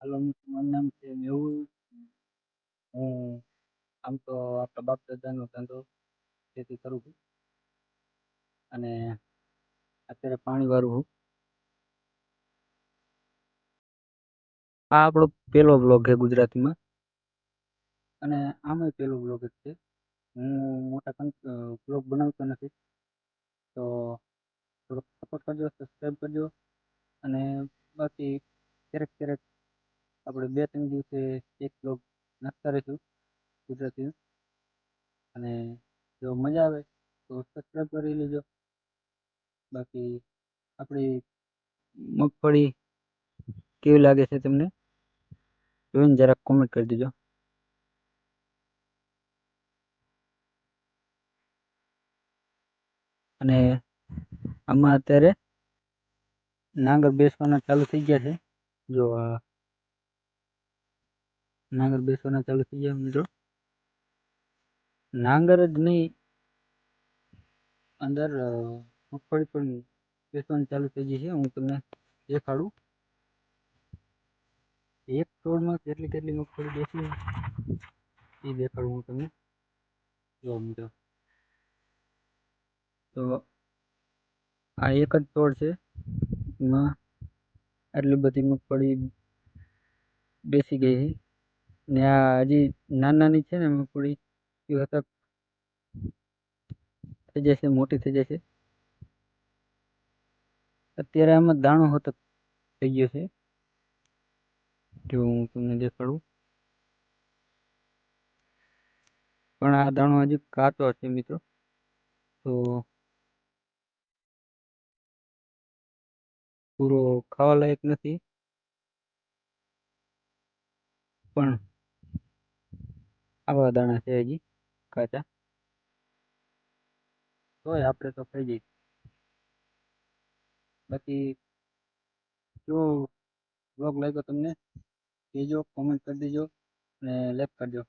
હાલો મિત્રો, મારું નામ છે મેહુલ. હું આમ તો આપણા બાપ દાદાનો ધંધો ખેતી કરું છું અને અત્યારે પાણી વાળું છું. આ આપણો પહેલો બ્લોગ છે ગુજરાતીમાં અને આમાંય પહેલો બ્લોગ જ છે. હું મોટા બ્લોગ બનાવતો નથી, તો થોડોક સપોર્ટ કરજો, સબસ્ક્રાઈબ કરજો. અને બાકી ક્યારેક ક્યારેક આપણે 2-3 દિવસે એક બ્લોગ નાખતા રહીશું ગુજરાતી. અને જો મજા આવે તો સબસ્ક્રાઈબ કરી લેજો. બાકી આપણી મગફળી કેવી લાગે છે તમને, જોઈને જરાક કોમેન્ટ કરી દેજો. અને આમાં અત્યારે નાંગર બેસવાના ચાલુ થઈ ગયા છે. જો આ નાંગર બેસવાના ચાલુ થઈ ગયા મિત્રો. નાંગર જ નહીં, અંદર મગફળી પણ બેસવાનું ચાલુ થઈ ગઈ છે. હું તમને દેખાડું એક છોડમાં કેટલી કેટલી મગફળી બેસી એ દેખાડું હું તમને. જો મિત્રો, તો આ એક જ છોડ છે, એમાં આટલી બધી મગફળી બેસી ગઈ છે. ને આ હજી નાની છે ને મગફળી, એ હતક થઈ જશે, મોટી થઈ જશે. અત્યારે આમાં દાણો હતક થઈ ગયો છે. જો હું તમને દેખાડું, પણ આ દાણો હજી કાચો છે મિત્રો. તો પૂરો ખાવા લાયક નથી, પણ આવા દાણા છે હજી કાચા, તોય આપણે તો ખાઈ જઈશું. બાકી જો બ્લોગ લાગ્યો તમને કહેજો, કોમેન્ટ કરી દેજો અને લાઈક કરજો.